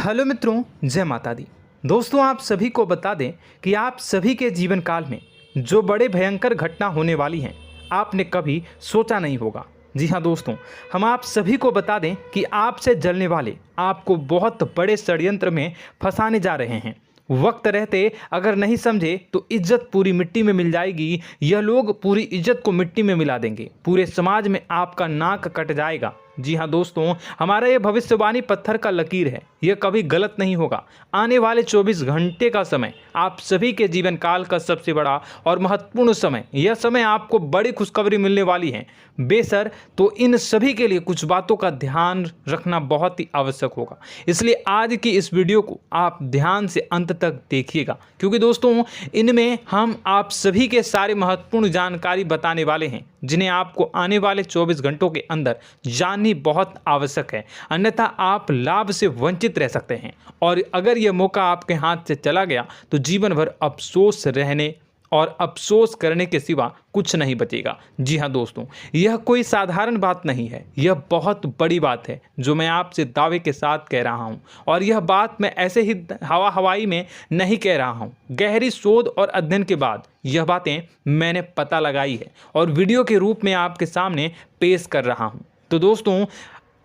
Hello मित्रों, जय माता दी। दोस्तों, आप सभी को बता दें कि आप सभी के जीवन काल में जो बड़े भयंकर घटना होने वाली हैं, आपने कभी सोचा नहीं होगा। जी हाँ दोस्तों, हम आप सभी को बता दें कि आपसे जलने वाले आपको बहुत बड़े षड्यंत्र में फंसाने जा रहे हैं। वक्त रहते अगर नहीं समझे तो इज्जत पूरी मिट्टी में मिल जाएगी। यह लोग पूरी इज्जत को मिट्टी में मिला देंगे। पूरे समाज में आपका नाक कट जाएगा। जी हाँ दोस्तों, हमारा ये भविष्यवाणी पत्थर का लकीर है, यह कभी गलत नहीं होगा। आने वाले 24 घंटे का समय आप सभी के जीवन काल का सबसे बड़ा और महत्वपूर्ण समय। यह समय आपको बड़ी खुशखबरी मिलने वाली है बेसर, तो इन सभी के लिए कुछ बातों का ध्यान रखना बहुत ही आवश्यक होगा। इसलिए आज की इस वीडियो को आप ध्यान से अंत तक देखिएगा, क्योंकि दोस्तों इनमें हम आप सभी के सारे महत्वपूर्ण जानकारी बताने वाले हैं, जिन्हें आपको आने वाले 24 घंटों के अंदर जाननी बहुत आवश्यक है। अन्यथा आप लाभ से वंचित रह सकते हैं, और अगर यह मौका आपके हाथ से चला गया तो जीवन भर अफसोस रहने और अफसोस करने के सिवा कुछ नहीं बचेगा। जी हाँ दोस्तों, यह कोई साधारण बात नहीं है, यह बहुत बड़ी बात है जो मैं आपसे दावे के साथ कह रहा हूँ। और यह बात मैं ऐसे ही हवाई में नहीं कह रहा हूँ। गहरी शोध और अध्ययन के बाद यह बातें मैंने पता लगाई है और वीडियो के रूप में आपके सामने पेश कर रहा हूँ। तो दोस्तों,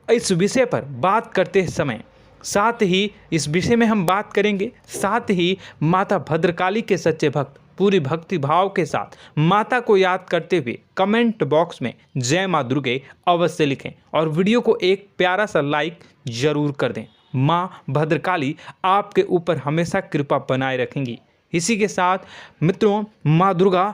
इस विषय पर बात करते समय साथ ही इस विषय में हम बात करेंगे, साथ ही माता भद्रकाली के सच्चे भक्त पूरी भक्ति भाव के साथ माता को याद करते हुए कमेंट बॉक्स में जय माँ दुर्गे अवश्य लिखें और वीडियो को एक प्यारा सा लाइक जरूर कर दें। माँ भद्रकाली आपके ऊपर हमेशा कृपा बनाए रखेंगी। इसी के साथ मित्रों, माँ दुर्गा,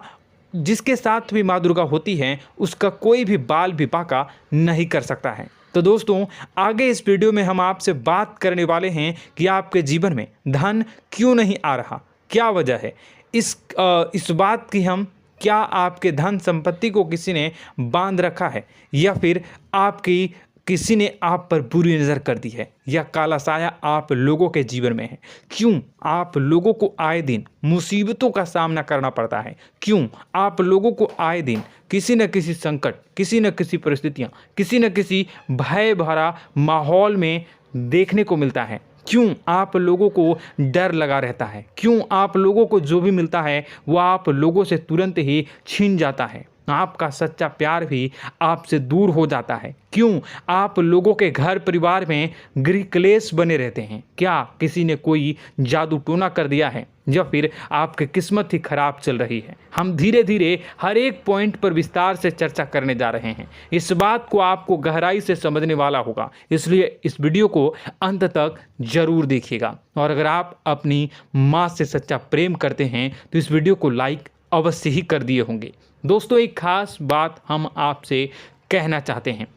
जिसके साथ भी माँ दुर्गा होती हैं, उसका कोई भी बाल भी बांका नहीं कर सकता है। तो दोस्तों, आगे इस वीडियो में हम आपसे बात करने वाले हैं कि आपके जीवन में धन क्यों नहीं आ रहा, क्या वजह है इस बात की। हम क्या आपके धन संपत्ति को किसी ने बांध रखा है, या फिर आपकी किसी ने आप पर बुरी नज़र कर दी है, या काला साया आप लोगों के जीवन में है। क्यों आप लोगों को आए दिन मुसीबतों का सामना करना पड़ता है, क्यों आप लोगों को आए दिन किसी न किसी संकट, किसी न किसी परिस्थितियाँ, किसी न किसी भय भरा माहौल में देखने को मिलता है, क्यों आप लोगों को डर लगा रहता है, क्यों आप लोगों को जो भी मिलता है वो आप लोगों से तुरंत ही छीन जाता है, आपका सच्चा प्यार भी आपसे दूर हो जाता है, क्यों आप लोगों के घर परिवार में गृह क्लेश बने रहते हैं। क्या किसी ने कोई जादू टोना कर दिया है, या फिर आपकी किस्मत ही खराब चल रही है। हम धीरे धीरे हर एक पॉइंट पर विस्तार से चर्चा करने जा रहे हैं। इस बात को आपको गहराई से समझने वाला होगा, इसलिए इस वीडियो को अंत तक जरूर देखिएगा। और अगर आप अपनी माँ से सच्चा प्रेम करते हैं तो इस वीडियो को लाइक अवश्य ही कर दिए होंगे। दोस्तों, एक खास बात हम आपसे कहना चाहते हैं।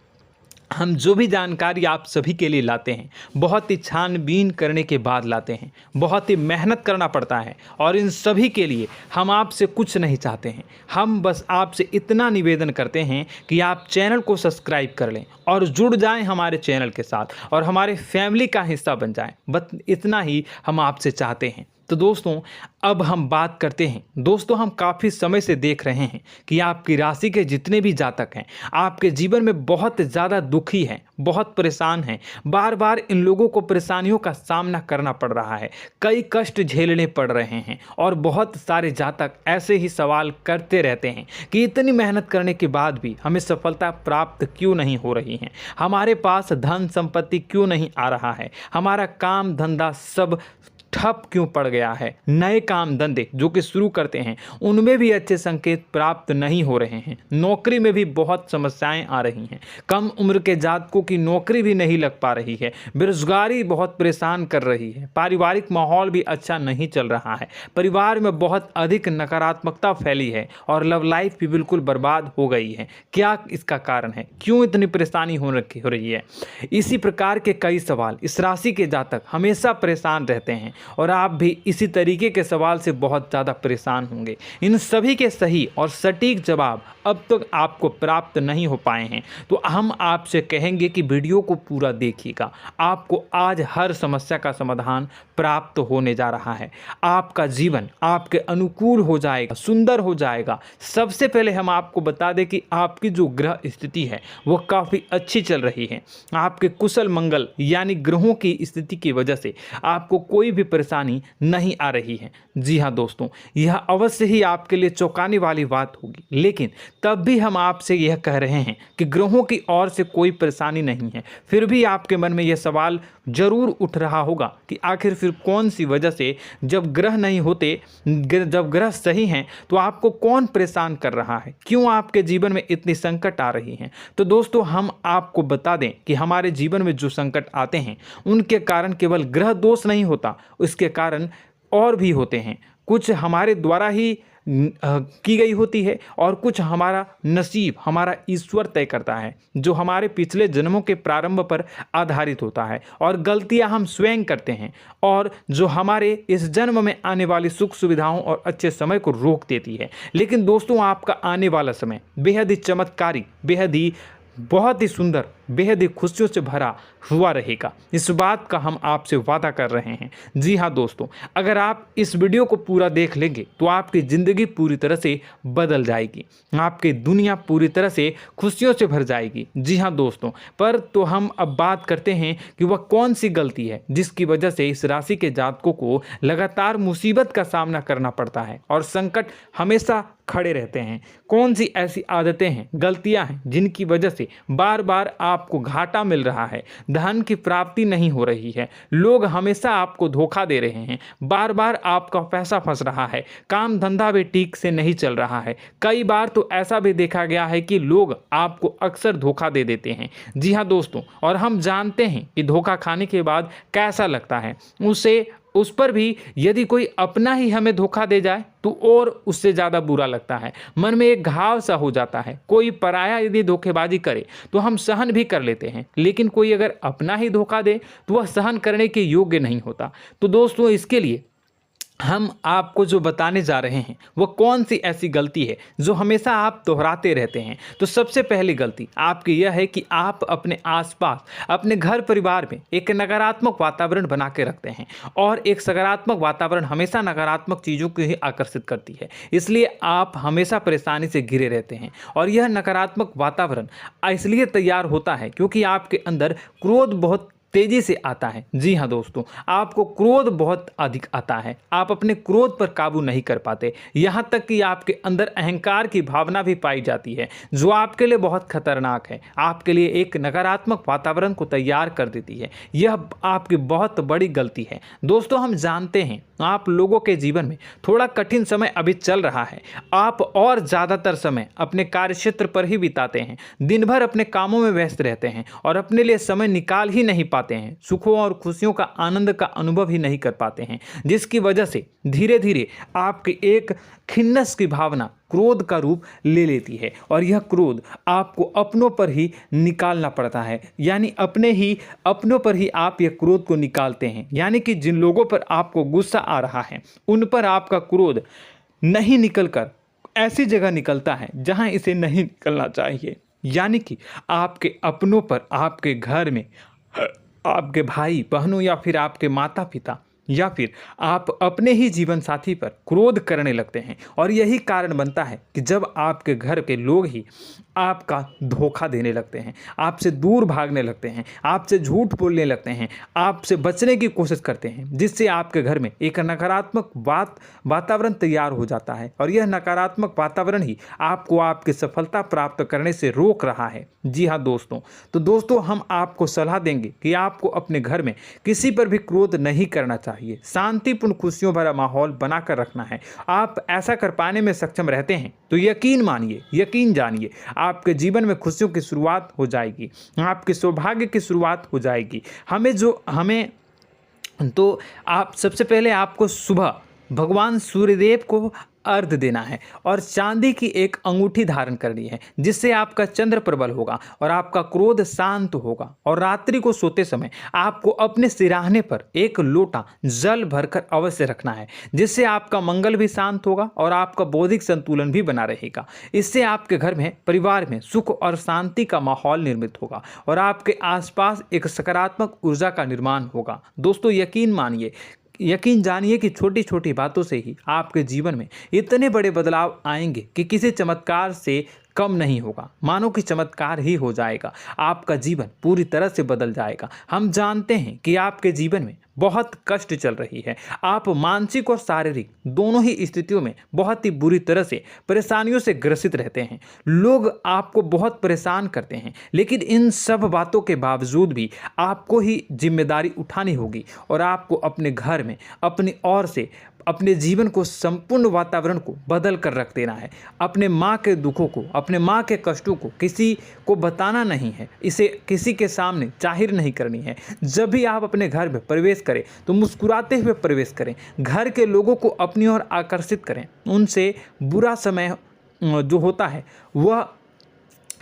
हम जो भी जानकारी आप सभी के लिए लाते हैं, बहुत ही छानबीन करने के बाद लाते हैं, बहुत ही मेहनत करना पड़ता है, और इन सभी के लिए हम आपसे कुछ नहीं चाहते हैं। हम बस आपसे इतना निवेदन करते हैं कि आप चैनल को सब्सक्राइब कर लें और जुड़ जाएं हमारे चैनल के साथ और हमारे फैमिली का हिस्सा बन जाएं। बस इतना ही हम आपसे चाहते हैं। तो दोस्तों, अब हम बात करते हैं। दोस्तों, हम काफ़ी समय से देख रहे हैं कि आपकी राशि के जितने भी जातक हैं, आपके जीवन में बहुत ज़्यादा दुखी हैं, बहुत परेशान हैं। बार बार इन लोगों को परेशानियों का सामना करना पड़ रहा है, कई कष्ट झेलने पड़ रहे हैं, और बहुत सारे जातक ऐसे ही सवाल करते रहते हैं कि इतनी मेहनत करने के बाद भी हमें सफलता प्राप्त क्यों नहीं हो रही है, हमारे पास धन संपत्ति क्यों नहीं आ रहा है, हमारा काम धंधा सब ठप क्यों पड़ गया है, नए काम धंधे जो कि शुरू करते हैं उनमें भी अच्छे संकेत प्राप्त नहीं हो रहे हैं, नौकरी में भी बहुत समस्याएं आ रही हैं, कम उम्र के जातकों की नौकरी भी नहीं लग पा रही है, बेरोजगारी बहुत परेशान कर रही है, पारिवारिक माहौल भी अच्छा नहीं चल रहा है, परिवार में बहुत अधिक नकारात्मकता फैली है, और लव लाइफ भी बिल्कुल बर्बाद हो गई है। क्या इसका कारण है, क्यों इतनी परेशानी हो रही है? इसी प्रकार के कई सवाल इस राशि के जातक हमेशा परेशान रहते हैं, और आप भी इसी तरीके के सवाल से बहुत ज़्यादा परेशान होंगे। इन सभी के सही और सटीक जवाब अब तक आपको प्राप्त नहीं हो पाए हैं, तो हम आपसे कहेंगे कि वीडियो को पूरा देखिएगा। आपको आज हर समस्या का समाधान प्राप्त होने जा रहा है। आपका जीवन आपके अनुकूल हो जाएगा, सुंदर हो जाएगा। सबसे पहले हम आपको बता दें कि आपकी जो ग्रह स्थिति है वो काफ़ी अच्छी चल रही है। आपके कुशल मंगल यानी ग्रहों की स्थिति की वजह से आपको कोई भी परेशानी नहीं आ रही है। जी हाँ दोस्तों, यह अवश्य ही आपके लिए चौंकाने वाली बात होगी, लेकिन तब भी हम आपसे यह कह रहे हैं कि ग्रहों की ओर से कोई परेशानी नहीं है। फिर भी आपके मन में यह सवाल जरूर उठ रहा होगा कि आखिर फिर कौन सी वजह से, जब ग्रह नहीं होते, जब ग्रह सही हैं, तो आपको कौन परेशान कर रहा है, क्यों आपके जीवन में इतनी संकट आ रही हैं। तो दोस्तों, हम आपको बता दें कि हमारे जीवन में जो संकट आते हैं उनके कारण केवल ग्रह दोष नहीं होता, उसके कारण और भी होते हैं। कुछ हमारे द्वारा ही की गई होती है और कुछ हमारा नसीब, हमारा ईश्वर तय करता है, जो हमारे पिछले जन्मों के प्रारंभ पर आधारित होता है। और गलतियां हम स्वयं करते हैं और जो हमारे इस जन्म में आने वाली सुख सुविधाओं और अच्छे समय को रोक देती है। लेकिन दोस्तों, आपका आने वाला समय बेहद ही चमत्कारी, बेहद ही बहुत ही सुंदर, बेहद ही खुशियों से भरा हुआ रहेगा। इस बात का हम आपसे वादा कर रहे हैं। जी हाँ दोस्तों, अगर आप इस वीडियो को पूरा देख लेंगे तो आपकी ज़िंदगी पूरी तरह से बदल जाएगी, आपकी दुनिया पूरी तरह से खुशियों से भर जाएगी। जी हाँ दोस्तों, पर तो हम अब बात करते हैं कि वह कौन सी गलती है जिसकी वजह से इस राशि के जातकों को लगातार मुसीबत का सामना करना पड़ता है और संकट हमेशा खड़े रहते हैं। कौन सी ऐसी आदतें हैं, गलतियां हैं जिनकी वजह से बार बार आपको घाटा मिल रहा है, धन की प्राप्ति नहीं हो रही है, लोग हमेशा आपको धोखा दे रहे हैं, बार बार आपका पैसा फंस रहा है, काम धंधा भी ठीक से नहीं चल रहा है। कई बार तो ऐसा भी देखा गया है कि लोग आपको अक्सर धोखा दे देते हैं। जी हाँ दोस्तों, और हम जानते हैं कि धोखा खाने के बाद कैसा लगता है। उस पर भी यदि कोई अपना ही हमें धोखा दे जाए तो और उससे ज़्यादा बुरा लगता है, मन में एक घाव सा हो जाता है। कोई पराया यदि धोखेबाजी करे तो हम सहन भी कर लेते हैं, लेकिन कोई अगर अपना ही धोखा दे तो वह सहन करने के योग्य नहीं होता। तो दोस्तों, इसके लिए हम आपको जो बताने जा रहे हैं वो कौन सी ऐसी गलती है जो हमेशा आप दोहराते रहते हैं। तो सबसे पहली गलती आपकी यह है कि आप अपने आसपास, अपने घर परिवार में एक नकारात्मक वातावरण बना के रखते हैं, और एक सकारात्मक वातावरण हमेशा नकारात्मक चीज़ों को ही आकर्षित करती है। इसलिए आप हमेशा परेशानी से घिरे रहते हैं, और यह नकारात्मक वातावरण इसलिए तैयार होता है क्योंकि आपके अंदर क्रोध बहुत तेजी से आता है। जी हाँ दोस्तों, आपको क्रोध बहुत अधिक आता है, आप अपने क्रोध पर काबू नहीं कर पाते, यहाँ तक कि आपके अंदर अहंकार की भावना भी पाई जाती है, जो आपके लिए बहुत खतरनाक है, आपके लिए एक नकारात्मक वातावरण को तैयार कर देती है। यह आपकी बहुत बड़ी गलती है। दोस्तों, हम जानते हैं आप लोगों के जीवन में थोड़ा कठिन समय अभी चल रहा है। आप और ज़्यादातर समय अपने कार्यक्षेत्र पर ही बिताते हैं, दिन भर अपने कामों में व्यस्त रहते हैं और अपने लिए समय निकाल ही नहीं पाते हैं, सुखों और खुशियों का आनंद का अनुभव ही नहीं कर पाते हैं, जिसकी वजह से धीरे धीरे आपकी एक खिन्नस की भावना क्रोध का रूप ले लेती है, और यह क्रोध आपको अपनों पर ही निकालना पड़ता है। यानी अपनों पर ही आप यह क्रोध को निकालते हैं। यानी कि जिन लोगों पर आपको गुस्सा आ रहा है उन पर आपका क्रोध नहीं निकलकर ऐसी जगह निकलता है जहां इसे नहीं निकलना चाहिए। यानी कि आपके अपनों पर, आपके घर में आपके भाई बहनों या फिर आपके माता पिता या फिर आप अपने ही जीवन साथी पर क्रोध करने लगते हैं, और यही कारण बनता है कि जब आपके घर के लोग ही आपका धोखा देने लगते हैं, आपसे दूर भागने लगते हैं, आपसे झूठ बोलने लगते हैं, आपसे बचने की कोशिश करते हैं, जिससे आपके घर में एक नकारात्मक वातावरण तैयार हो जाता है, और यह नकारात्मक वातावरण ही आपको आपकी सफलता प्राप्त करने से रोक रहा है। जी हाँ दोस्तों, तो दोस्तों, हम आपको सलाह देंगे कि आपको अपने घर में किसी पर भी क्रोध नहीं करना चाहिए, शांतिपूर्ण खुशियों भरा माहौल बनाकर रखना है। आप ऐसा कर पाने में सक्षम रहते हैं तो यकीन मानिए, यकीन जानिए, आपके जीवन में खुशियों की शुरुआत हो जाएगी, आपके सौभाग्य की शुरुआत हो जाएगी। तो आप सबसे पहले आपको सुबह भगवान सूर्यदेव को अर्घ देना है और चांदी की एक अंगूठी धारण करनी है, जिससे आपका चंद्र प्रबल होगा और आपका क्रोध शांत होगा। और रात्रि को सोते समय आपको अपने सिराहने पर एक लोटा जल भरकर अवश्य रखना है, जिससे आपका मंगल भी शांत होगा और आपका बौद्धिक संतुलन भी बना रहेगा। इससे आपके घर में, परिवार में सुख और शांति का माहौल निर्मित होगा और आपके आसपास एक सकारात्मक ऊर्जा का निर्माण होगा। दोस्तों यकीन जानिए कि छोटी छोटी बातों से ही आपके जीवन में इतने बड़े बदलाव आएंगे कि किसी चमत्कार से कम नहीं होगा। मानो कि चमत्कार ही हो जाएगा, आपका जीवन पूरी तरह से बदल जाएगा। हम जानते हैं कि आपके जीवन में बहुत कष्ट चल रही है, आप मानसिक और शारीरिक दोनों ही स्थितियों में बहुत ही बुरी तरह से परेशानियों से ग्रसित रहते हैं। लोग आपको बहुत परेशान करते हैं, लेकिन इन सब बातों के बावजूद भी आपको ही जिम्मेदारी उठानी होगी और आपको अपने घर में अपनी ओर से अपने जीवन को, संपूर्ण वातावरण को बदल कर रख देना है। अपने माँ के दुखों को, अपने माँ के कष्टों को किसी को बताना नहीं है, इसे किसी के सामने जाहिर नहीं करनी है। जब भी आप अपने घर में प्रवेश करें तो मुस्कुराते हुए प्रवेश करें, घर के लोगों को अपनी ओर आकर्षित करें। उनसे बुरा समय जो होता है वह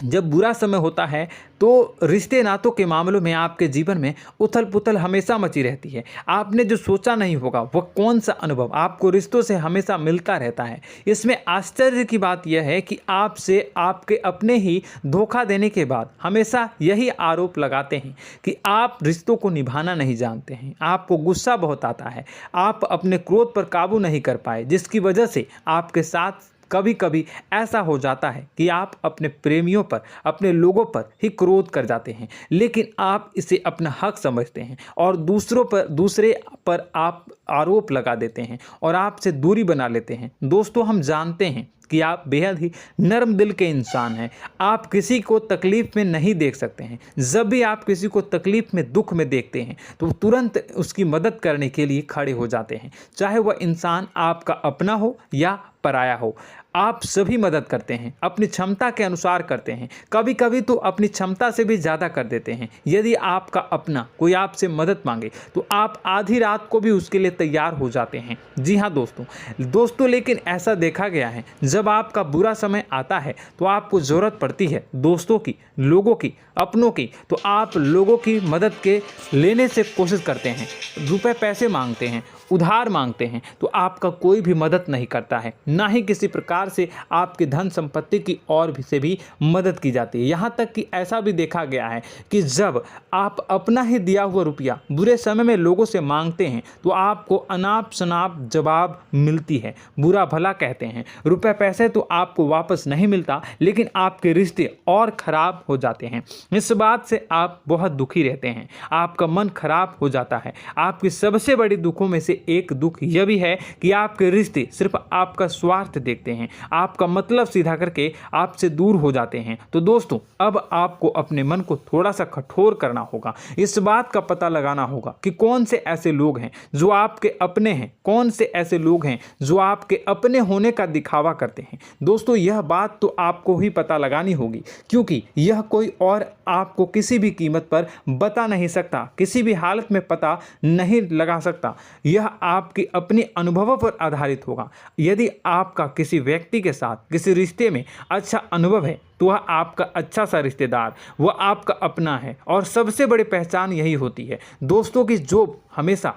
जब बुरा समय होता है तो रिश्ते नातों के मामलों में आपके जीवन में उथल पुथल हमेशा मची रहती है। आपने जो सोचा नहीं होगा वह कौन सा अनुभव आपको रिश्तों से हमेशा मिलता रहता है। इसमें आश्चर्य की बात यह है कि आपसे आपके अपने ही धोखा देने के बाद हमेशा यही आरोप लगाते हैं कि आप रिश्तों को निभाना नहीं जानते हैं, आपको गुस्सा बहुत आता है, आप अपने क्रोध पर काबू नहीं कर पाए, जिसकी वजह से आपके साथ कभी कभी ऐसा हो जाता है कि आप अपने प्रेमियों पर, अपने लोगों पर ही क्रोध कर जाते हैं, लेकिन आप इसे अपना हक समझते हैं और दूसरे पर आप आरोप लगा देते हैं और आपसे दूरी बना लेते हैं। दोस्तों हम जानते हैं कि आप बेहद ही नर्म दिल के इंसान हैं। आप किसी को तकलीफ में नहीं देख सकते हैं। जब भी आप किसी को तकलीफ में, दुख में देखते हैं तो तुरंत उसकी मदद करने के लिए खड़े हो जाते हैं, चाहे वह इंसान आपका अपना हो या पराया हो। आप सभी मदद करते हैं, अपनी क्षमता के अनुसार करते हैं, कभी कभी तो अपनी क्षमता से भी ज़्यादा कर देते हैं। यदि आपका अपना कोई आपसे मदद मांगे तो आप आधी रात को भी उसके लिए तैयार हो जाते हैं। जी हाँ दोस्तों, लेकिन ऐसा देखा गया है जब आपका बुरा समय आता है तो आपको ज़रूरत पड़ती है दोस्तों की, लोगों की, अपनों की, तो आप लोगों की मदद के लेने से कोशिश करते हैं, रुपए पैसे मांगते हैं, उधार मांगते हैं, तो आपका कोई भी मदद नहीं करता है, ना ही किसी प्रकार से आपकी धन संपत्ति की ओर भी से भी मदद की जाती है। यहाँ तक कि ऐसा भी देखा गया है कि जब आप अपना ही दिया हुआ रुपया बुरे समय में लोगों से मांगते हैं तो आपको अनाप शनाप जवाब मिलती है, बुरा भला कहते हैं। रुपए पैसे तो आपको वापस नहीं मिलता, लेकिन आपके रिश्ते और खराब हो जाते हैं। इस बात से आप बहुत दुखी रहते हैं, आपका मन खराब हो जाता है। आपकी सबसे बड़ी दुखों में से एक दुख यह भी है कि आपके रिश्ते सिर्फ आपका स्वार्थ देखते हैं, आपका मतलब सीधा करके आपसे दूर हो जाते हैं। तो दोस्तों अब आपको अपने मन को थोड़ा सा कठोर करना होगा, इस बात का पता लगाना होगा कि कौन से ऐसे लोग हैं जो आपके अपने हैं, कौन से ऐसे लोग हैं जो आपके अपने होने का दिखावा करते हैं। दोस्तों यह बात तो आपको ही पता लगानी होगी, क्योंकि यह कोई और आपको किसी भी कीमत पर बता नहीं सकता, किसी भी हालत में पता नहीं लगा सकता। यह आपके अपने अनुभवों पर आधारित होगा। यदि आपका किसी व्यक्ति के साथ किसी रिश्ते में अच्छा अनुभव है तो वह आपका अच्छा सा रिश्तेदार, वह आपका अपना है। और सबसे बड़ी पहचान यही होती है दोस्तों की जो हमेशा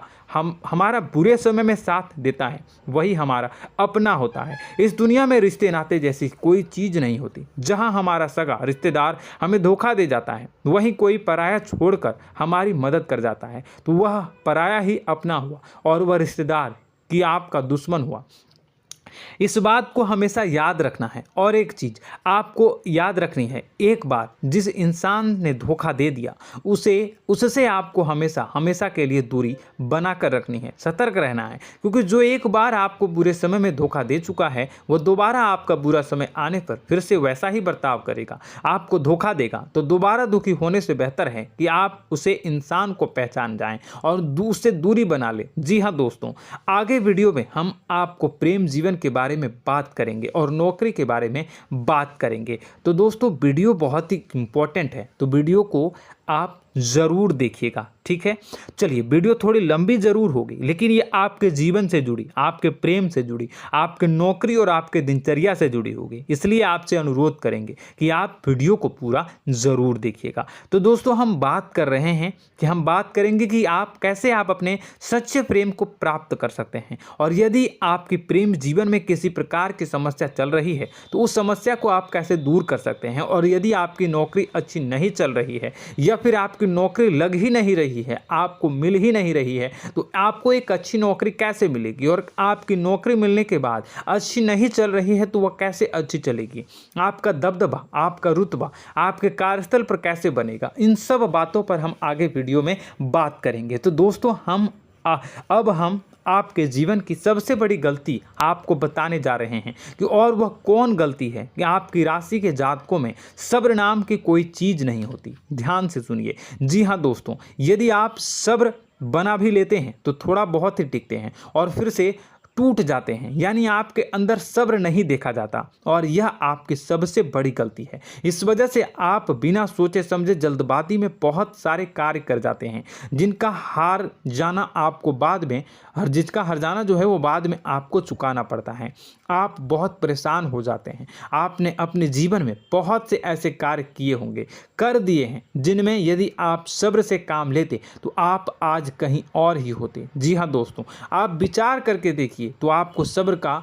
हमारा बुरे समय में साथ देता है वही हमारा अपना होता है। इस दुनिया में रिश्ते नाते जैसी कोई चीज़ नहीं होती। जहां हमारा सगा रिश्तेदार हमें धोखा दे जाता है, वहीं कोई पराया छोड़कर हमारी मदद कर जाता है तो वह पराया ही अपना हुआ और वह रिश्तेदार की आपका दुश्मन हुआ। इस बात को हमेशा याद रखना है। और एक चीज़ आपको याद रखनी है, एक बार जिस इंसान ने धोखा दे दिया उससे आपको हमेशा हमेशा के लिए दूरी बना कर रखनी है, सतर्क रहना है। क्योंकि जो एक बार आपको बुरे समय में धोखा दे चुका है वह दोबारा आपका बुरा समय आने पर फिर से वैसा ही बर्ताव करेगा, आपको धोखा देगा। तो दोबारा दुखी होने से बेहतर है कि आप उसे इंसान को पहचान जाएं और उससे दूरी बना लें। जी हाँ दोस्तों, आगे वीडियो में हम आपको प्रेम जीवन के बारे में बात करेंगे और नौकरी के बारे में बात करेंगे। तो दोस्तों वीडियो बहुत ही इम्पोर्टेंट है, तो वीडियो को आप ज़रूर देखिएगा, ठीक है। चलिए, वीडियो थोड़ी लंबी ज़रूर होगी, लेकिन ये आपके जीवन से जुड़ी, आपके प्रेम से जुड़ी, आपके नौकरी और आपके दिनचर्या से जुड़ी होगी, इसलिए आपसे अनुरोध करेंगे कि आप वीडियो को पूरा ज़रूर देखिएगा। तो दोस्तों, हम बात कर रहे हैं कि हम बात करेंगे कि आप कैसे आप अपने सच्चे प्रेम को प्राप्त कर सकते हैं, और यदि आपकी प्रेम जीवन में किसी प्रकार की समस्या चल रही है तो उस समस्या को आप कैसे दूर कर सकते हैं, और यदि आपकी नौकरी अच्छी नहीं चल रही है या फिर आपकी नौकरी लग ही नहीं रही है, आपको मिल ही नहीं रही है, तो आपको एक अच्छी नौकरी कैसे मिलेगी, और आपकी नौकरी मिलने के बाद अच्छी नहीं चल रही है तो वह कैसे अच्छी चलेगी, आपका दबदबा, आपका रुतबा आपके कार्यस्थल पर कैसे बनेगा, इन सब बातों पर हम आगे वीडियो में बात करेंगे। तो दोस्तों, अब हम आपके जीवन की सबसे बड़ी गलती आपको बताने जा रहे हैं कि और वह कौन गलती है कि आपकी राशि के जातकों में सब्र नाम की कोई चीज़ नहीं होती। ध्यान से सुनिए। जी हाँ दोस्तों, यदि आप सब्र बना भी लेते हैं तो थोड़ा बहुत ही टिकते हैं और फिर से टूट जाते हैं, यानी आपके अंदर सब्र नहीं देखा जाता, और यह आपकी सबसे बड़ी गलती है। इस वजह से आप बिना सोचे समझे जल्दबाजी में बहुत सारे कार्य कर जाते हैं, जिनका हार जाना आपको बाद में जिसका हर जाना जो है वो बाद में आपको चुकाना पड़ता है। आप बहुत परेशान हो जाते हैं। आपने अपने जीवन में बहुत से ऐसे कार्य किए होंगे, कर दिए हैं, जिनमें यदि आप सब्र से काम लेते तो आप आज कहीं और ही होते। जी हाँ दोस्तों, आप विचार करके देखिए तो आपको सब्र का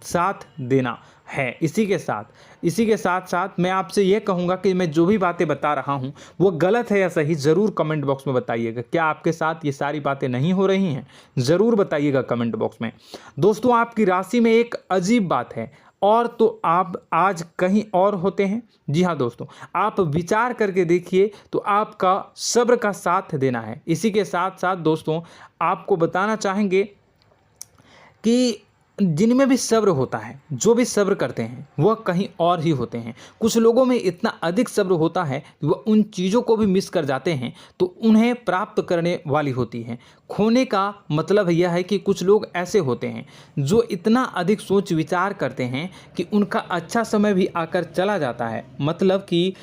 साथ देना है। इसी के साथ साथ मैं आपसे ये कहूँगा कि मैं जो भी बातें बता रहा हूँ वो गलत है या सही, ज़रूर कमेंट बॉक्स में बताइएगा। क्या आपके साथ ये सारी बातें नहीं हो रही हैं? ज़रूर बताइएगा कमेंट बॉक्स में। दोस्तों, आपकी राशि में एक अजीब बात है, और तो आप आज कहीं और होते हैं। जी हाँ दोस्तों, आप विचार करके देखिए तो आपका सब्र का साथ देना है। इसी के साथ साथ दोस्तों, आपको बताना चाहेंगे कि जिनमें भी सब्र होता है, जो भी सब्र करते हैं वह कहीं और ही होते हैं। कुछ लोगों में इतना अधिक सब्र होता है कि वह उन चीज़ों को भी मिस कर जाते हैं तो उन्हें प्राप्त करने वाली होती हैं। खोने का मतलब यह है कि कुछ लोग ऐसे होते हैं जो इतना अधिक सोच विचार करते हैं कि उनका अच्छा समय भी आकर चला जाता है, मतलब कि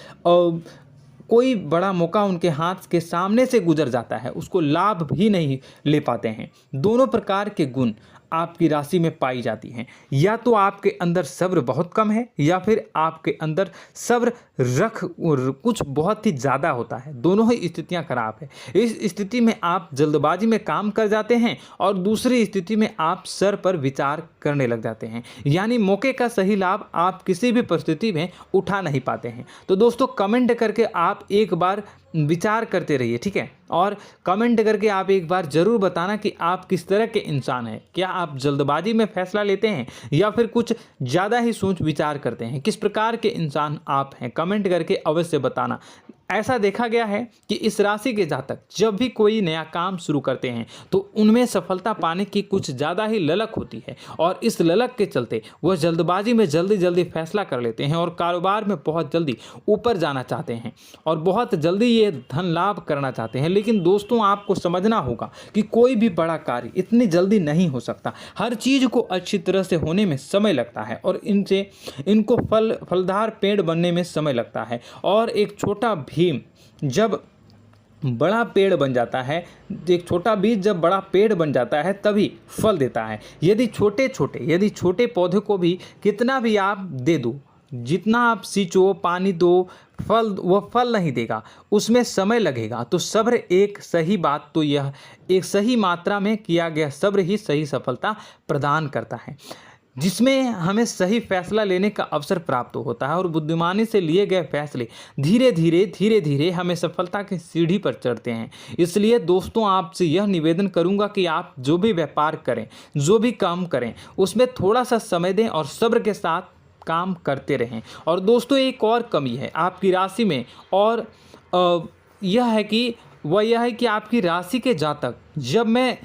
कोई बड़ा मौका उनके हाथ के सामने से गुजर जाता है, उसको लाभ भी नहीं ले पाते हैं। दोनों प्रकार के गुण आपकी राशि में पाई जाती हैं। या तो आपके अंदर सब्र बहुत कम है या फिर आपके अंदर सब्र कुछ बहुत ही ज़्यादा होता है। दोनों ही स्थितियां खराब है। इस स्थिति में आप जल्दबाजी में काम कर जाते हैं और दूसरी स्थिति में आप सर पर विचार करने लग जाते हैं, यानी मौके का सही लाभ आप किसी भी परिस्थिति में उठा नहीं पाते हैं। तो दोस्तों, कमेंट करके आप एक बार विचार करते रहिए, ठीक है, और कमेंट करके आप एक बार ज़रूर बताना कि आप किस तरह के इंसान हैं। क्या आप जल्दबाजी में फैसला लेते हैं या फिर कुछ ज़्यादा ही सोच विचार करते हैं? किस प्रकार के इंसान आप हैं? कमेंट करके अवश्य बताना। ऐसा देखा गया है कि इस राशि के जातक जब भी कोई नया काम शुरू करते हैं तो उनमें सफलता पाने की कुछ ज़्यादा ही ललक होती है, और इस ललक के चलते वह जल्दबाजी में जल्दी फैसला कर लेते हैं और कारोबार में बहुत जल्दी ऊपर जाना चाहते हैं और बहुत जल्दी ये धन लाभ करना चाहते हैं। लेकिन दोस्तों, आपको समझना होगा कि कोई भी बड़ा कार्य इतनी जल्दी नहीं हो सकता। हर चीज़ को अच्छी तरह से होने में समय लगता है और इनको फलदार पेड़ बनने में समय लगता है। और एक छोटा भीम जब बड़ा पेड़ बन जाता है, एक छोटा बीज जब बड़ा पेड़ बन जाता है तभी फल देता है। यदि छोटे पौधे को भी कितना भी आप दे दो, जितना आप सींचो, पानी दो, वह फल नहीं देगा, उसमें समय लगेगा। तो सब्र एक सही बात, तो यह एक सही मात्रा में किया गया सब्र ही सही सफलता प्रदान करता है, जिसमें हमें सही फैसला लेने का अवसर प्राप्त होता है और बुद्धिमानी से लिए गए फैसले धीरे धीरे हमें सफलता की सीढ़ी पर चढ़ते हैं। इसलिए दोस्तों, आपसे यह निवेदन करूंगा कि आप जो भी व्यापार करें, जो भी काम करें, उसमें थोड़ा सा समय दें और सब्र के साथ काम करते रहें। और दोस्तों, एक और कमी है आपकी राशि में, और यह है कि आपकी राशि के जातक जब मैं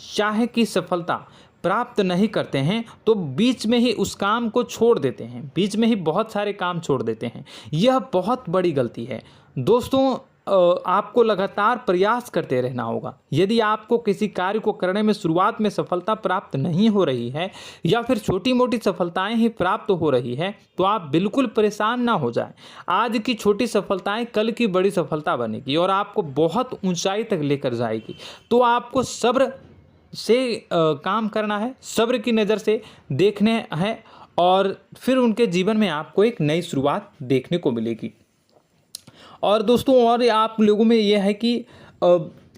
चाहे कि सफलता प्राप्त नहीं करते हैं तो बीच में ही उस काम को छोड़ देते हैं, बीच में ही बहुत सारे काम छोड़ देते हैं। यह बहुत बड़ी गलती है दोस्तों। आपको लगातार प्रयास करते रहना होगा। यदि आपको किसी कार्य को करने में शुरुआत में सफलता प्राप्त नहीं हो रही है या फिर छोटी मोटी सफलताएं ही प्राप्त हो रही है तो आप बिल्कुल परेशान ना हो जाएं। आज की छोटी सफलताएं कल की बड़ी सफलता बनेगी और आपको बहुत ऊंचाई तक लेकर जाएगी। तो आपको सब्र से काम करना है, सब्र की नज़र से देखने हैं और फिर उनके जीवन में आपको एक नई शुरुआत देखने को मिलेगी। और दोस्तों और आप लोगों में यह है कि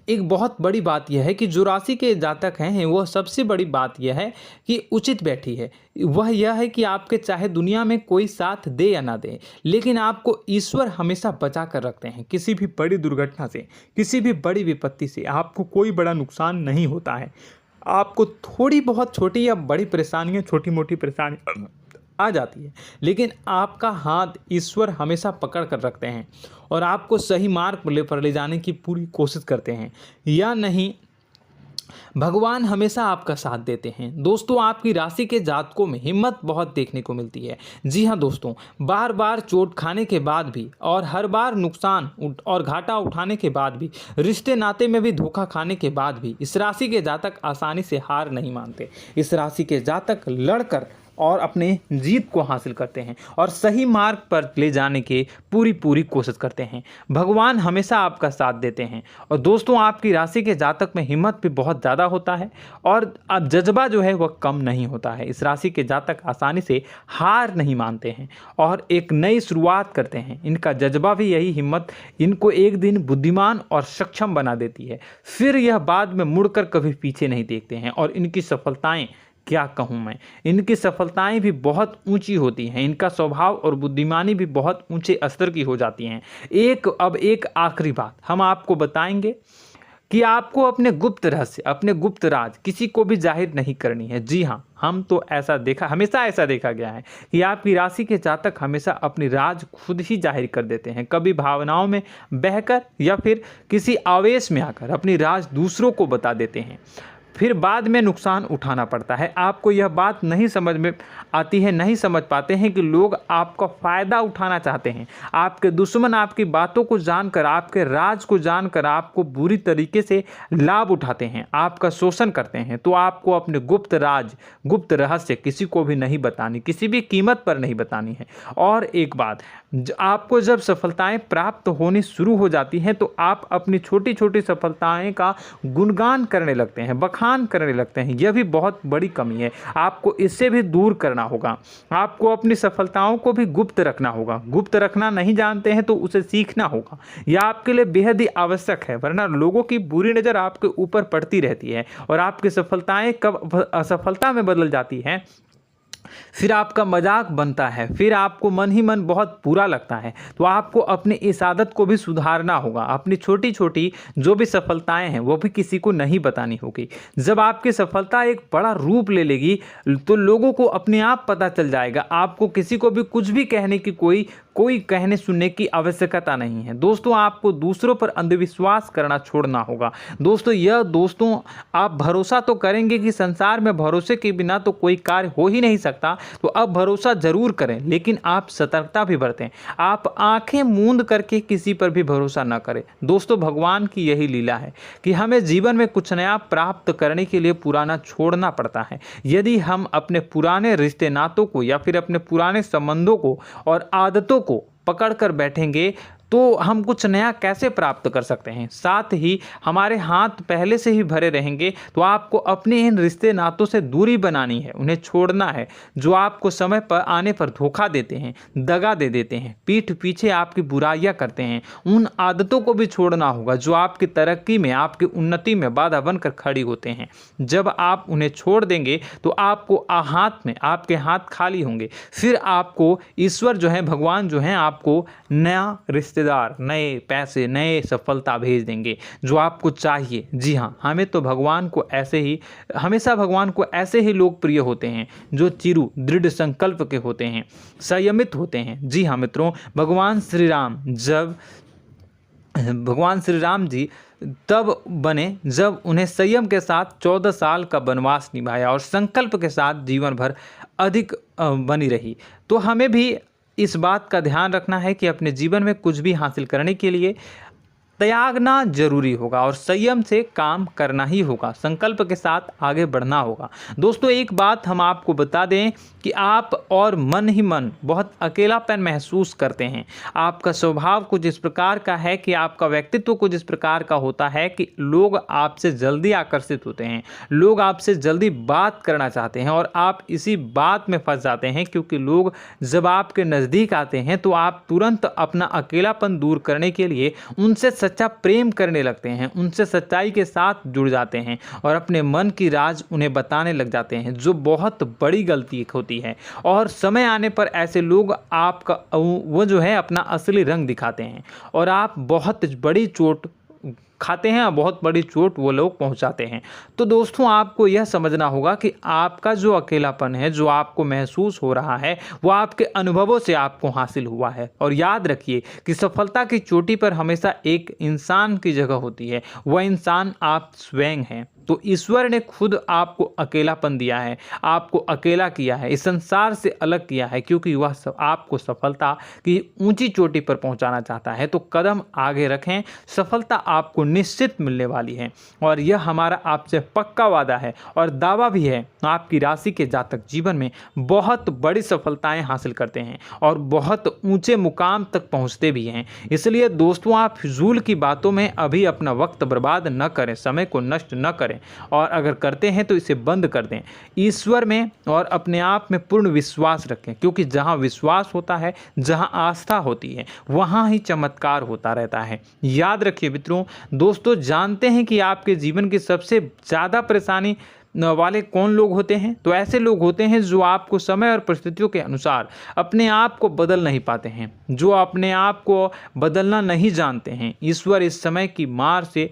एक बहुत बड़ी बात यह है कि जो राशि के जातक हैं वह सबसे बड़ी बात यह है कि उचित बैठी है। वह यह है कि आपके चाहे दुनिया में कोई साथ दे या ना दे, लेकिन आपको ईश्वर हमेशा बचा कर रखते हैं। किसी भी बड़ी दुर्घटना से, किसी भी बड़ी विपत्ति से आपको कोई बड़ा नुकसान नहीं होता है। आपको थोड़ी बहुत छोटी या बड़ी परेशानियाँ, छोटी मोटी परेशानी आ जाती है, लेकिन आपका हाथ ईश्वर हमेशा पकड़ कर रखते हैं और आपको सही मार्ग पर ले जाने की पूरी कोशिश करते हैं। या नहीं, भगवान हमेशा आपका साथ देते हैं। दोस्तों आपकी राशि के जातकों में हिम्मत बहुत देखने को मिलती है। जी हाँ दोस्तों, बार बार चोट खाने के बाद भी और हर बार नुकसान और घाटा उठाने के बाद भी, रिश्ते नाते में भी धोखा खाने के बाद भी इस राशि के जातक आसानी से हार नहीं मानते। इस राशि के जातक लड़कर और अपने जीत को हासिल करते हैं और सही मार्ग पर ले जाने की पूरी कोशिश करते हैं। भगवान हमेशा आपका साथ देते हैं। और दोस्तों आपकी राशि के जातक में हिम्मत भी बहुत ज़्यादा होता है और अब जज्बा जो है वह कम नहीं होता है। इस राशि के जातक आसानी से हार नहीं मानते हैं और एक नई शुरुआत करते हैं। इनका जज्बा भी, यही हिम्मत इनको एक दिन बुद्धिमान और सक्षम बना देती है। फिर यह बाद में मुड़कर कभी पीछे नहीं देखते हैं और इनकी सफलताएं, क्या कहूँ मैं, इनकी सफलताएं भी बहुत ऊंची होती हैं। इनका स्वभाव और बुद्धिमानी भी बहुत ऊंचे स्तर की हो जाती हैं। अब एक आखिरी बात हम आपको बताएंगे कि आपको अपने गुप्त रहस्य, अपने गुप्त राज किसी को भी जाहिर नहीं करनी है। जी हाँ, हमेशा ऐसा देखा गया है कि आपकी राशि के जातक हमेशा अपनी राज खुद ही जाहिर कर देते हैं। कभी भावनाओं में बहकर या फिर किसी आवेश में आकर अपनी राज दूसरों को बता देते हैं, फिर बाद में नुकसान उठाना पड़ता है। आपको यह बात नहीं समझ में आती है, नहीं समझ पाते हैं कि लोग आपका फ़ायदा उठाना चाहते हैं। आपके दुश्मन आपकी बातों को जानकर, आपके राज को जानकर आपको बुरी तरीके से लाभ उठाते हैं, आपका शोषण करते हैं। तो आपको अपने गुप्त राज, गुप्त रहस्य किसी को भी नहीं बतानी, किसी भी कीमत पर नहीं बतानी है। और एक बात, आपको जब सफलताएं प्राप्त होनी शुरू हो जाती हैं तो आप अपनी छोटी छोटी सफलताएं का गुणगान करने लगते हैं, बखान करने लगते हैं। यह भी बहुत बड़ी कमी है, आपको इससे भी दूर करना होगा। आपको अपनी सफलताओं को भी गुप्त रखना होगा। गुप्त रखना नहीं जानते हैं तो उसे सीखना होगा। यह आपके लिए बेहद ही आवश्यक है, वरना लोगों की बुरी नज़र आपके ऊपर पड़ती रहती है और आपकी सफलताएं कब असफलता में बदल जाती हैं, फिर आपका मजाक बनता है, फिर आपको मन ही मन बहुत बुरा लगता है। तो आपको अपनी इस आदत को भी सुधारना होगा। अपनी छोटी छोटी जो भी सफलताएं हैं वो भी किसी को नहीं बतानी होगी। जब आपकी सफलता एक बड़ा रूप ले लेगी तो लोगों को अपने आप पता चल जाएगा। आपको किसी को भी कुछ भी कहने की कोई कहने सुनने की आवश्यकता नहीं है। दोस्तों आपको दूसरों पर अंधविश्वास करना छोड़ना होगा। दोस्तों आप भरोसा तो करेंगे कि संसार में भरोसे के बिना तो कोई कार्य हो ही नहीं सकता, तो अब भरोसा जरूर करें, लेकिन आप सतर्कता भी बरतें। आप आंखें मूंद करके किसी पर भी भरोसा न करें। दोस्तों भगवान की यही लीला है कि हमें जीवन में कुछ नया प्राप्त करने के लिए पुराना छोड़ना पड़ता है। यदि हम अपने पुराने रिश्ते नातों को या फिर अपने पुराने संबंधों को और आदतों को पकड़ कर बैठेंगे तो हम कुछ नया कैसे प्राप्त कर सकते हैं। साथ ही हमारे हाथ पहले से ही भरे रहेंगे। तो आपको अपने इन रिश्ते नातों से दूरी बनानी है, उन्हें छोड़ना है। जो आपको समय पर आने पर धोखा देते हैं, दगा दे देते हैं, पीठ पीछे आपकी बुराइयां करते हैं, उन आदतों को भी छोड़ना होगा जो आपकी तरक्की में, आपकी उन्नति में बाधा बनकर खड़ी होते हैं। जब आप उन्हें छोड़ देंगे तो आपके हाथ खाली होंगे। फिर आपको ईश्वर जो है, भगवान जो है, आपको नया रिश्तेदार, नए पैसे, नए सफलता भेज देंगे जो आपको चाहिए। जी हाँ, हमेशा भगवान को ऐसे ही लोग प्रिय होते हैं जो चिरु दृढ़ संकल्प के होते हैं, संयमित होते हैं। जी हाँ मित्रों, भगवान श्री राम जी तब बने जब उन्हें संयम के साथ 14 साल का वनवास निभाया और संकल्प के साथ जीवन भर अधिक बनी रही। तो हमें भी इस बात का ध्यान रखना है कि अपने जीवन में कुछ भी हासिल करने के लिए त्यागना जरूरी होगा और संयम से काम करना ही होगा, संकल्प के साथ आगे बढ़ना होगा। दोस्तों एक बात हम आपको बता दें कि आप और मन ही मन बहुत अकेलापन महसूस करते हैं। आपका स्वभाव कुछ इस प्रकार का है कि आपका व्यक्तित्व कुछ इस प्रकार का होता है कि लोग आपसे जल्दी आकर्षित होते हैं, लोग आपसे जल्दी बात करना चाहते हैं और आप इसी बात में फंस जाते हैं, क्योंकि लोग जब आपके नज़दीक आते हैं तो आप तुरंत अपना अकेलापन दूर करने के लिए उनसे सच्चा प्रेम करने लगते हैं, उनसे सच्चाई के साथ जुड़ जाते हैं और अपने मन की राज उन्हें बताने लग जाते हैं, जो बहुत बड़ी गलती होती है। और समय आने पर ऐसे लोग आपका वो जो है अपना असली रंग दिखाते हैं और आप बहुत बड़ी चोट खाते हैं, बहुत बड़ी चोट वो लोग पहुंचाते हैं। तो दोस्तों आपको यह समझना होगा कि आपका जो अकेलापन है, जो आपको महसूस हो रहा है, वो आपके अनुभवों से आपको हासिल हुआ है। और याद रखिए कि सफलता की चोटी पर हमेशा एक इंसान की जगह होती है, वह इंसान आप स्वयं हैं। तो ईश्वर ने खुद आपको अकेलापन दिया है, आपको अकेला किया है, इस संसार से अलग किया है, क्योंकि वह आपको सफलता की ऊंची चोटी पर पहुंचाना चाहता है। तो कदम आगे रखें, सफलता आपको निश्चित मिलने वाली है और यह हमारा आपसे पक्का वादा है और दावा भी है। आपकी राशि के जातक जीवन में बहुत बड़ी सफलताएं हासिल करते हैं और बहुत ऊंचे मुकाम तक पहुंचते भी हैं। इसलिए दोस्तों आप फिजूल की बातों में अभी अपना वक्त बर्बाद न करें, समय को नष्ट न करें और अगर करते हैं तो इसे बंद कर दें। ईश्वर में और अपने आप में पूर्ण विश्वास रखें, क्योंकि जहां विश्वास होता है, जहां आस्था होती है, वहां ही चमत्कार होता रहता है। याद रखिए मित्रों, दोस्तों जानते हैं कि आपके जीवन की सबसे ज़्यादा परेशानी वाले कौन लोग होते हैं? तो ऐसे लोग होते हैं जो आपको समय और परिस्थितियों के अनुसार अपने आप को बदल नहीं पाते हैं, जो अपने आप को बदलना नहीं जानते हैं। ईश्वर इस समय की मार से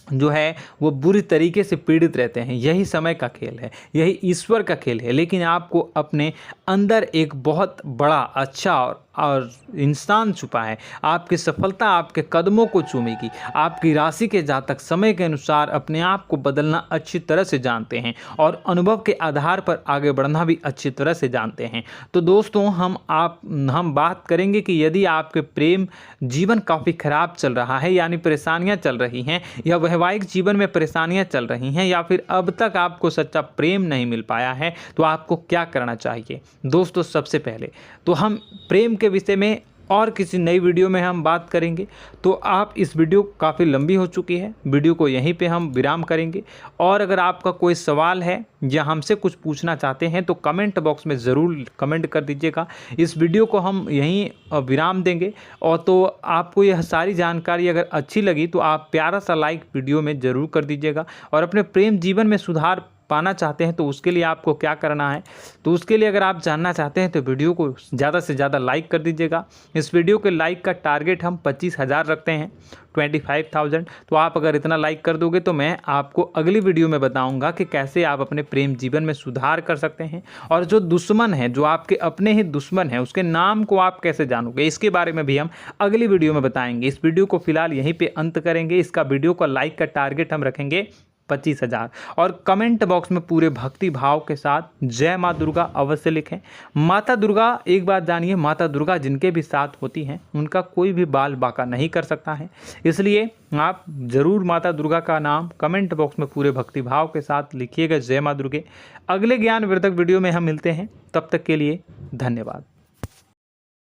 जो है वो बुरी तरीके से पीड़ित रहते हैं। यही समय का खेल है, यही ईश्वर का खेल है। लेकिन आपको अपने अंदर एक बहुत बड़ा अच्छा और इंसान छुपा है। आपकी सफलता आपके कदमों को चूमेगी। आपकी राशि के जातक समय के अनुसार अपने आप को बदलना अच्छी तरह से जानते हैं और अनुभव के आधार पर आगे बढ़ना भी अच्छी तरह से जानते हैं। तो दोस्तों हम बात करेंगे कि यदि आपके प्रेम जीवन काफ़ी खराब चल रहा है, यानी परेशानियां चल रही हैं, या वैवाहिक जीवन में परेशानियां चल रही हैं, या फिर अब तक आपको सच्चा प्रेम नहीं मिल पाया है, तो आपको क्या करना चाहिए। दोस्तों सबसे पहले तो हम प्रेम के विषय में और किसी नई वीडियो में हम बात करेंगे। तो आप इस वीडियो काफ़ी लंबी हो चुकी है, वीडियो को यहीं पे हम विराम करेंगे। और अगर आपका कोई सवाल है या हमसे कुछ पूछना चाहते हैं तो कमेंट बॉक्स में ज़रूर कमेंट कर दीजिएगा। इस वीडियो को हम यहीं विराम देंगे। और तो आपको यह सारी जानकारी अगर अच्छी लगी तो आप प्यारा सा लाइक वीडियो में ज़रूर कर दीजिएगा। और अपने प्रेम जीवन में सुधार पाना चाहते हैं तो उसके लिए आपको क्या करना है, तो उसके लिए अगर आप जानना चाहते हैं तो वीडियो को ज़्यादा से ज़्यादा लाइक कर दीजिएगा। इस वीडियो के लाइक का टारगेट हम 25,000 रखते हैं, 25,000। तो आप अगर इतना लाइक कर दोगे तो मैं आपको अगली वीडियो में बताऊंगा कि कैसे आप अपने प्रेम जीवन में सुधार कर सकते हैं। और जो दुश्मन है, जो आपके अपने ही दुश्मन है, उसके नाम को आप कैसे जानोगे, इसके बारे में भी हम अगली वीडियो में बताएंगे। इस वीडियो को फिलहाल यहीं पर अंत करेंगे। इसका वीडियो का लाइक का टारगेट हम रखेंगे 25,000। और कमेंट बॉक्स में पूरे भक्ति भाव के साथ जय माँ दुर्गा अवश्य लिखें। माता दुर्गा, एक बात जानिए, माता दुर्गा जिनके भी साथ होती हैं उनका कोई भी बाल बाका नहीं कर सकता है। इसलिए आप ज़रूर माता दुर्गा का नाम कमेंट बॉक्स में पूरे भक्ति भाव के साथ लिखिएगा, जय माँ दुर्गे। अगले ज्ञानवर्धक वीडियो में हम मिलते हैं, तब तक के लिए धन्यवाद।